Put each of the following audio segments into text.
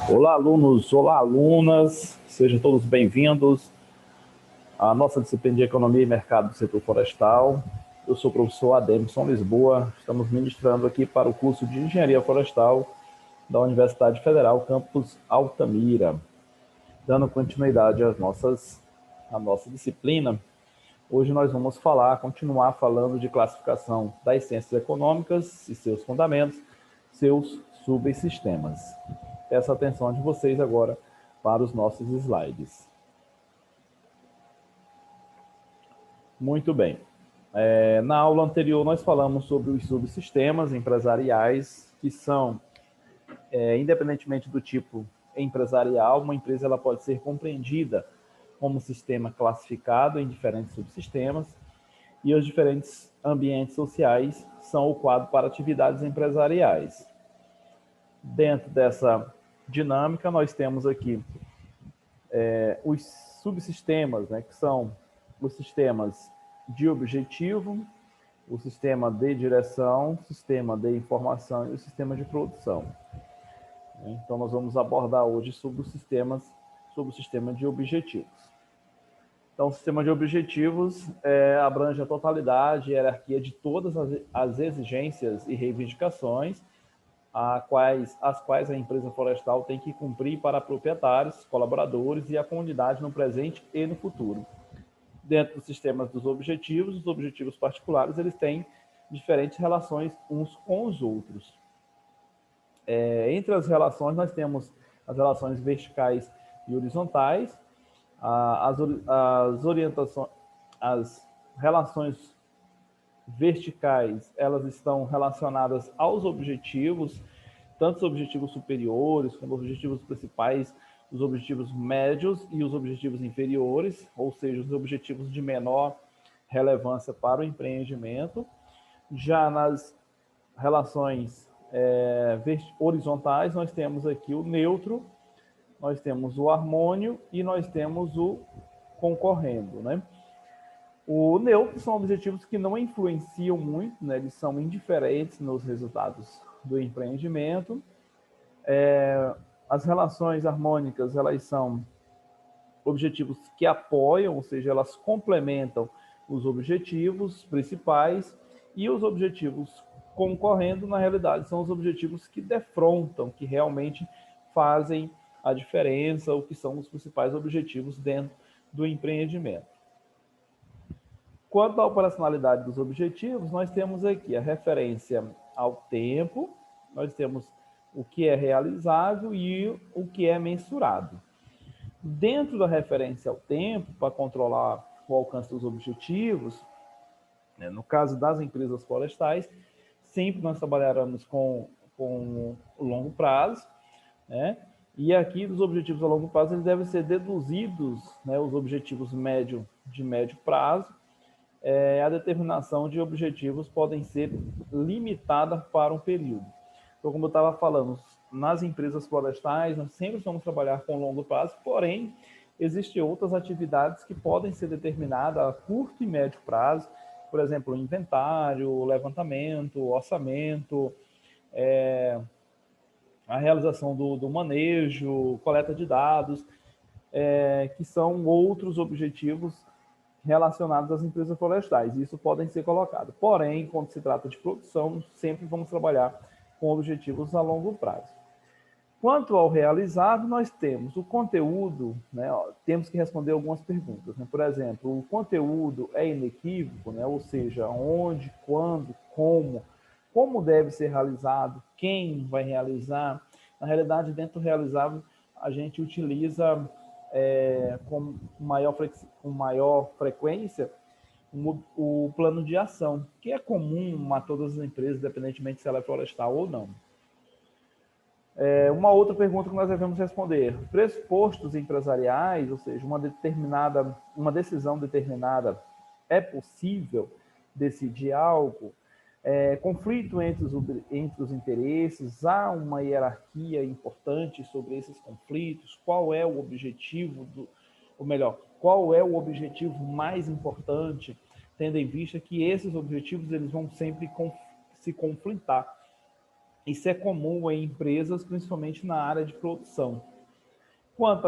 Olá, alunos, olá, alunas, sejam todos bem-vindos à nossa disciplina de Economia e Mercado do Setor Florestal. Eu sou o professor Ademson Lisboa, estamos ministrando aqui para o curso de Engenharia Florestal da Universidade Federal, campus Altamira. Dando continuidade à nossa disciplina, hoje nós vamos continuar falando de classificação das ciências econômicas e seus fundamentos, seus subsistemas. Peço a atenção de vocês agora para os nossos slides. Muito bem. Na aula anterior, nós falamos sobre os subsistemas empresariais, que são, independentemente do tipo empresarial, uma empresa ela pode ser compreendida como um sistema classificado em diferentes subsistemas, e os diferentes ambientes sociais são o quadro para atividades empresariais. Dentro dessa dinâmica, nós temos aqui os subsistemas, né, que são os sistemas de objetivo, o sistema de direção, o sistema de informação e o sistema de produção. Então, nós vamos abordar hoje sobre o sistema de objetivos. Então, o sistema de objetivos abrange a totalidade e hierarquia de todas as exigências e reivindicações as quais a empresa florestal tem que cumprir para proprietários, colaboradores e a comunidade no presente e no futuro. Dentro dos sistemas dos objetivos, os objetivos particulares, eles têm diferentes relações uns com os outros. Entre as relações, nós temos as relações verticais e horizontais, as relações verticais, elas estão relacionadas aos objetivos, tanto os objetivos superiores como os objetivos principais, os objetivos médios e os objetivos inferiores, ou seja, os objetivos de menor relevância para o empreendimento. Já nas relações horizontais, nós temos aqui o neutro, nós temos o harmônio e nós temos o concorrendo, né? O neutro são objetivos que não influenciam muito, né? Eles são indiferentes nos resultados do empreendimento. As relações harmônicas, elas são objetivos que apoiam, ou seja, elas complementam os objetivos principais, e os objetivos concorrendo, na realidade, são os objetivos que defrontam, que realmente fazem a diferença, ou que são os principais objetivos dentro do empreendimento. Quanto à operacionalidade dos objetivos, nós temos aqui a referência ao tempo, nós temos o que é realizável e o que é mensurado. Dentro da referência ao tempo, para controlar o alcance dos objetivos, né, no caso das empresas florestais, sempre nós trabalharemos com longo prazo, né? E aqui, dos objetivos a longo prazo, eles devem ser deduzidos, né, os objetivos de médio prazo. A determinação de objetivos podem ser limitada para um período. Então, como eu estava falando, nas empresas florestais, nós sempre vamos trabalhar com longo prazo, porém, existem outras atividades que podem ser determinadas a curto e médio prazo, por exemplo, inventário, levantamento, orçamento, a realização do manejo, coleta de dados, que são outros objetivos relacionados às empresas florestais. Isso podem ser colocados. Porém, quando se trata de produção, sempre vamos trabalhar com objetivos a longo prazo. Quanto ao realizado, nós temos o conteúdo, né, temos que responder algumas perguntas. Né? Por exemplo, o conteúdo é inequívoco, né? Ou seja, onde, quando, como deve ser realizado, quem vai realizar. Na realidade, dentro do realizável, a gente utiliza com maior frequência o plano de ação, que é comum a todas as empresas, independentemente se ela é florestal ou não. Uma outra pergunta que nós devemos responder: pressupostos empresariais, ou seja, uma decisão determinada, é possível decidir algo? Conflito entre os interesses, há uma hierarquia importante sobre esses conflitos? Qual é o objetivo qual é o objetivo mais importante, tendo em vista que esses objetivos eles vão sempre se conflitar. Isso é comum em empresas, principalmente na área de produção. Quanto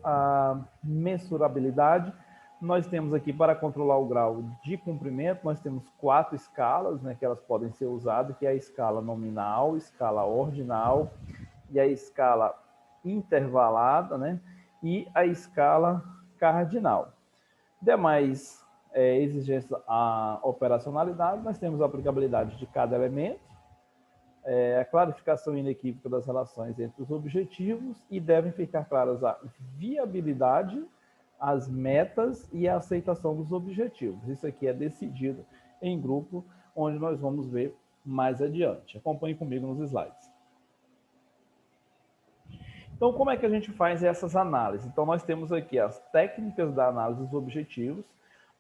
à mensurabilidade, nós temos aqui para controlar o grau de cumprimento, nós temos 4 escalas, né, que elas podem ser usadas, que é a escala nominal, escala ordinal e a escala intervalada, né, e a escala cardinal. Demais exigências à operacionalidade, nós temos a aplicabilidade de cada elemento, a clarificação inequívoca das relações entre os objetivos e devem ficar claras a viabilidade, as metas e a aceitação dos objetivos. Isso aqui é decidido em grupo, onde nós vamos ver mais adiante. Acompanhe comigo nos slides. Então, como é que a gente faz essas análises? Então, nós temos aqui as técnicas da análise dos objetivos,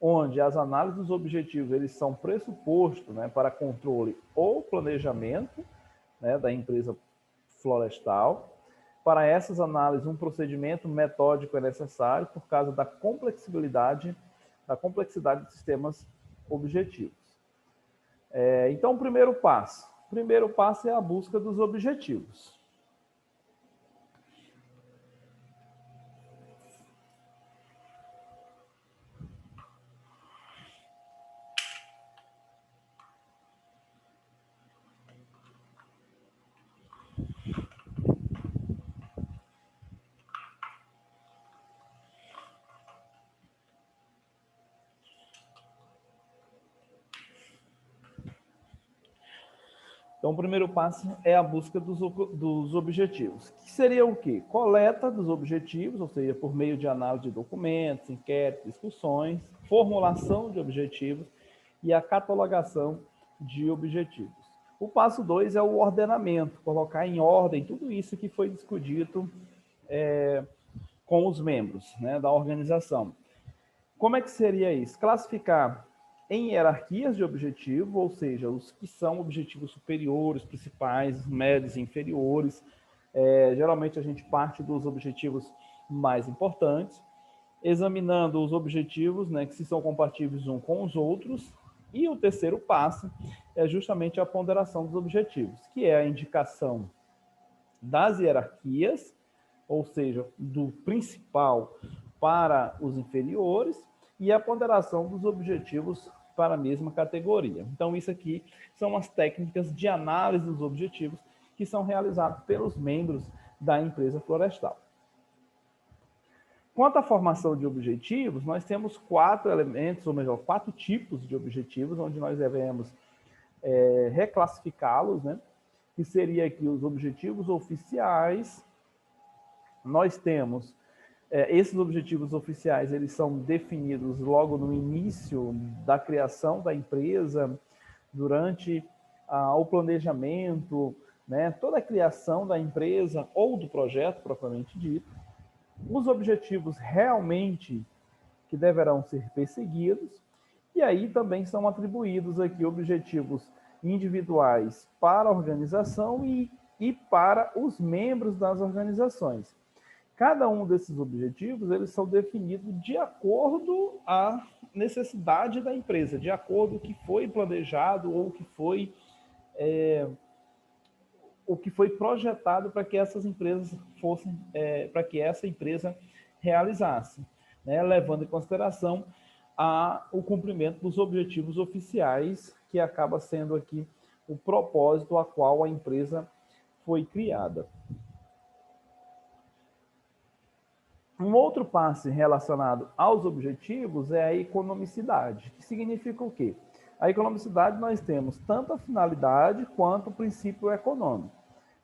onde as análises dos objetivos eles são pressuposto, né, para controle ou planejamento, né, da empresa florestal. Para essas análises, um procedimento metódico é necessário por causa da complexibilidade dos sistemas objetivos. Então, o primeiro passo é a busca dos objetivos. Então, o primeiro passo é a busca dos objetivos. Que seria o quê? Coleta dos objetivos, ou seja, por meio de análise de documentos, inquéritos, discussões, formulação de objetivos e a catalogação de objetivos. O passo 2 é o ordenamento, colocar em ordem tudo isso que foi discutido com os membros, né, da organização. Como é que seria isso? Classificar em hierarquias de objetivo, ou seja, os que são objetivos superiores, principais, médios e inferiores. Geralmente a gente parte dos objetivos mais importantes, examinando os objetivos, né, que se são compatíveis uns com os outros. E o terceiro passo é justamente a ponderação dos objetivos, que é a indicação das hierarquias, ou seja, do principal para os inferiores, e a ponderação dos objetivos para a mesma categoria. Então, isso aqui são as técnicas de análise dos objetivos que são realizadas pelos membros da empresa florestal. Quanto à formação de objetivos, nós temos 4 elementos, ou melhor, 4 tipos de objetivos, onde nós devemos reclassificá-los, né? Que seria aqui os objetivos oficiais. Nós temos esses objetivos oficiais, eles são definidos logo no início da criação da empresa, durante o planejamento, né, toda a criação da empresa ou do projeto propriamente dito. Os objetivos realmente que deverão ser perseguidos, e aí também são atribuídos aqui objetivos individuais para a organização e para os membros das organizações. Cada um desses objetivos, eles são definidos de acordo à necessidade da empresa, de acordo com o que foi planejado ou o que foi projetado para que essas empresas fossem, para que essa empresa realizasse, né, levando em consideração o cumprimento dos objetivos oficiais, que acaba sendo aqui o propósito a qual a empresa foi criada. Um outro passo relacionado aos objetivos é a economicidade, que significa o quê? A economicidade nós temos tanto a finalidade quanto o princípio econômico.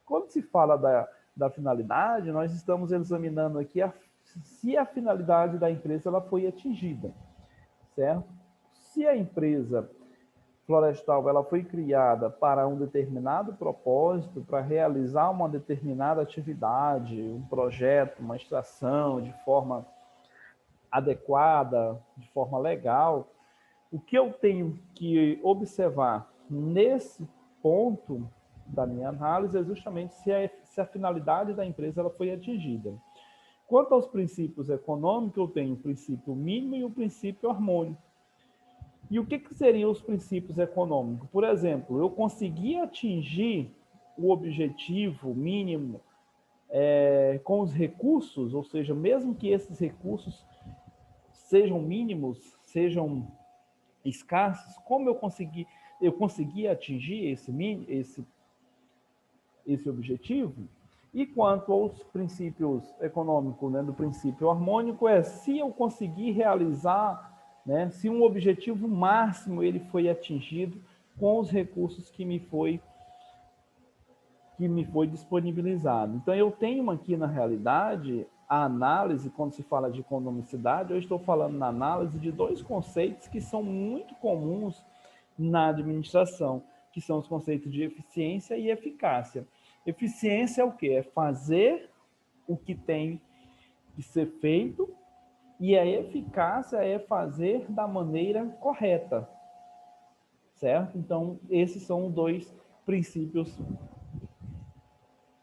Quando se fala da finalidade, nós estamos examinando aqui se a finalidade da empresa ela foi atingida, certo? Se a empresa florestal ela foi criada para um determinado propósito, para realizar uma determinada atividade, um projeto, uma extração de forma adequada, de forma legal, o que eu tenho que observar nesse ponto da minha análise é justamente se a finalidade da empresa ela foi atingida. Quanto aos princípios econômicos, eu tenho o princípio mínimo e o princípio harmônico. E o que seriam os princípios econômicos? Por exemplo, eu consegui atingir o objetivo mínimo com os recursos, ou seja, mesmo que esses recursos sejam mínimos, sejam escassos, como eu consegui atingir esse objetivo? E quanto aos princípios econômicos, né, do princípio harmônico, se eu conseguir realizar, né, se um objetivo máximo ele foi atingido com os recursos que me foi disponibilizado. Então, eu tenho aqui, na realidade, a análise, quando se fala de economicidade, eu estou falando na análise de dois conceitos que são muito comuns na administração, que são os conceitos de eficiência e eficácia. Eficiência é o quê? É fazer o que tem que ser feito, e a eficácia é fazer da maneira correta, certo? Então, esses são dois princípios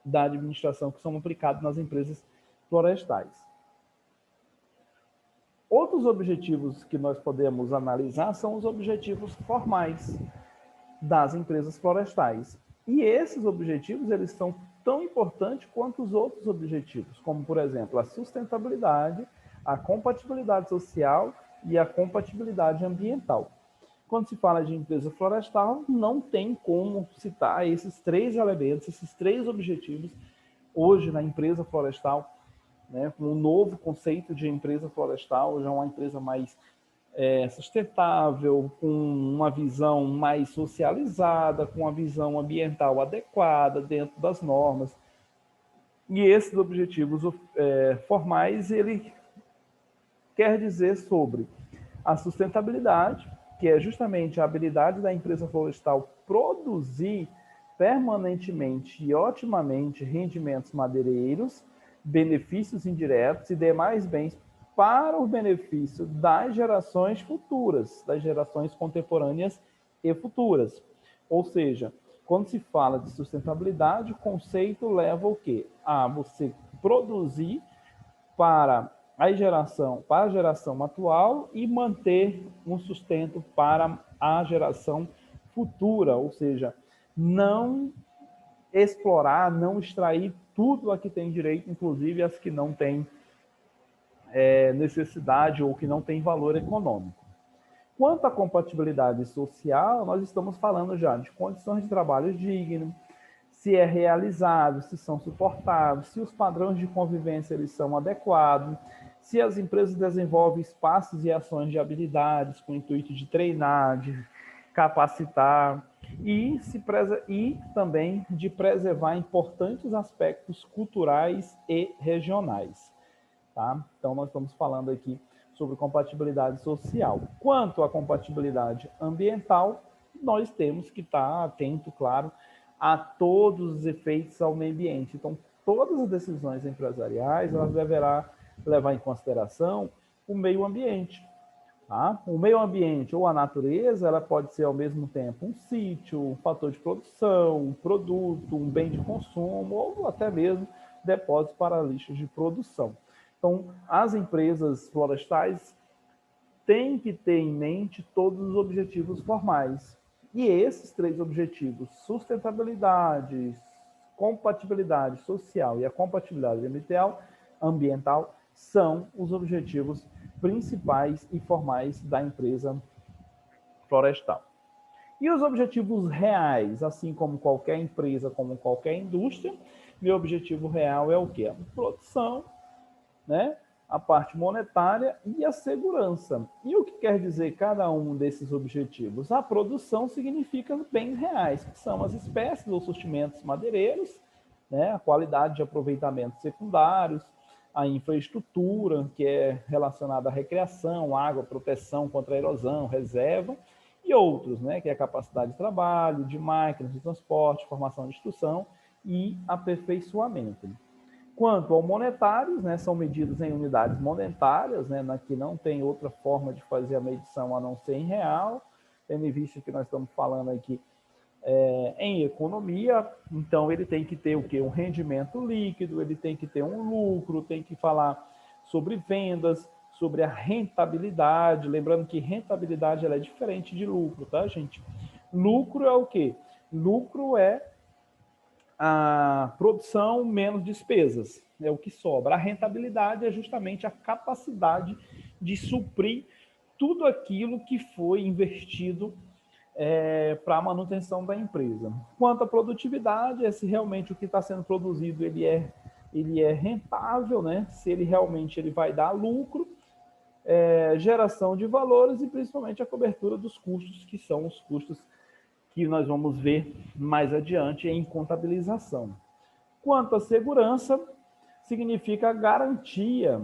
da administração que são aplicados nas empresas florestais. Outros objetivos que nós podemos analisar são os objetivos formais das empresas florestais. E esses objetivos, eles são tão importantes quanto os outros objetivos, como, por exemplo, a sustentabilidade, a compatibilidade social e a compatibilidade ambiental. Quando se fala de empresa florestal, não tem como citar esses três elementos, esses três objetivos, hoje na empresa florestal, né, com um novo conceito de empresa florestal, já uma empresa mais sustentável, com uma visão mais socializada, com uma visão ambiental adequada dentro das normas. E esses objetivos formais, ele quer dizer sobre a sustentabilidade, que é justamente a habilidade da empresa florestal produzir permanentemente e otimamente rendimentos madeireiros, benefícios indiretos e demais bens para o benefício das gerações futuras, das gerações contemporâneas e futuras. Ou seja, quando se fala de sustentabilidade, o conceito leva o quê? A você produzir para a geração atual e manter um sustento para a geração futura, ou seja, não explorar, não extrair tudo a que tem direito, inclusive as que não têm necessidade ou que não têm valor econômico. Quanto à compatibilidade social, nós estamos falando já de condições de trabalho digno, se é realizado, se são suportados, se os padrões de convivência eles são adequados, se as empresas desenvolvem espaços e ações de habilidades com o intuito de treinar, de capacitar e também de preservar importantes aspectos culturais e regionais. Tá? Então, nós estamos falando aqui sobre compatibilidade social. Quanto à compatibilidade ambiental, nós temos que estar atento, claro, a todos os efeitos ao meio ambiente. Então, todas as decisões empresariais, elas deverão levar em consideração o meio ambiente. Tá? O meio ambiente ou a natureza, ela pode ser ao mesmo tempo um sítio, um fator de produção, um produto, um bem de consumo, ou até mesmo depósito para lixos de produção. Então, as empresas florestais têm que ter em mente todos os objetivos formais. E esses três objetivos, sustentabilidade, compatibilidade social e a compatibilidade ambiental, são os objetivos principais e formais da empresa florestal. E os objetivos reais, assim como qualquer empresa, como qualquer indústria, meu objetivo real é o quê? A produção, né? A parte monetária e a segurança. E o que quer dizer cada um desses objetivos? A produção significa bens reais, que são as espécies ou sortimentos madeireiros, né? A qualidade de aproveitamento secundários, a infraestrutura, que é relacionada à recreação, água, proteção contra a erosão, reserva, e outros, né? Que é a capacidade de trabalho, de máquinas de transporte, formação de instrução e aperfeiçoamento. Quanto ao monetários, né, são medidos em unidades monetárias, né, que não tem outra forma de fazer a medição a não ser em real, tendo em vista que nós estamos falando aqui em economia, então ele tem que ter o quê? Um rendimento líquido, ele tem que ter um lucro, tem que falar sobre vendas, sobre a rentabilidade, lembrando que rentabilidade ela é diferente de lucro, tá, gente? Lucro é o quê? Lucro é a produção menos despesas, é o que sobra. A rentabilidade é justamente a capacidade de suprir tudo aquilo que foi investido para a manutenção da empresa. Quanto à produtividade, é se realmente o que está sendo produzido ele é rentável, né? Se ele realmente ele vai dar lucro, geração de valores e principalmente a cobertura dos custos, que são os custos que nós vamos ver mais adiante em contabilização. Quanto à segurança, significa a garantia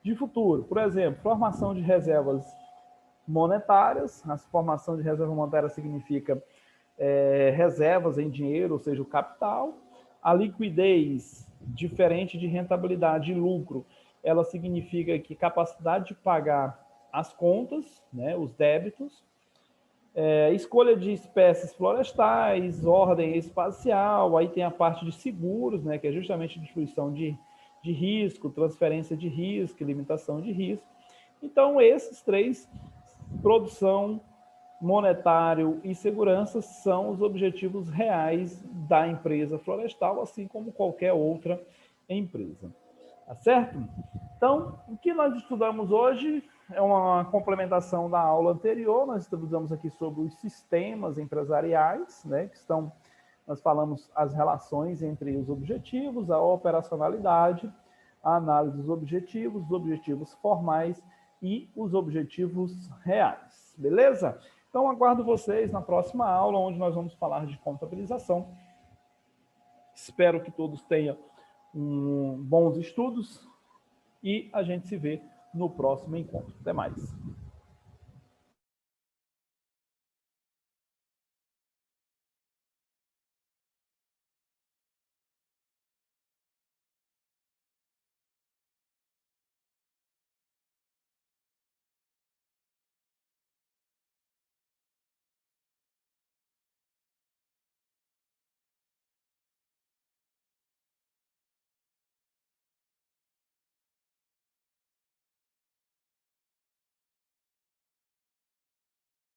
de futuro. Por exemplo, formação de reservas monetárias. A formação de reserva monetária significa reservas em dinheiro, ou seja, o capital. A liquidez, diferente de rentabilidade e lucro, ela significa que capacidade de pagar as contas, né, os débitos. Escolha de espécies florestais, ordem espacial, aí tem a parte de seguros, né, que é justamente distribuição de risco, transferência de risco, limitação de risco. Então, esses três, produção, monetário e segurança, são os objetivos reais da empresa florestal, assim como qualquer outra empresa. Tá certo? Então, o que nós estudamos hoje é uma complementação da aula anterior. Nós estudamos aqui sobre os sistemas empresariais, né, que estão, nós falamos as relações entre os objetivos, a operacionalidade, a análise dos objetivos, os objetivos formais e os objetivos reais. Beleza? Então, aguardo vocês na próxima aula, onde nós vamos falar de contabilização. Espero que todos tenham bons estudos e a gente se vê no próximo encontro. Até mais.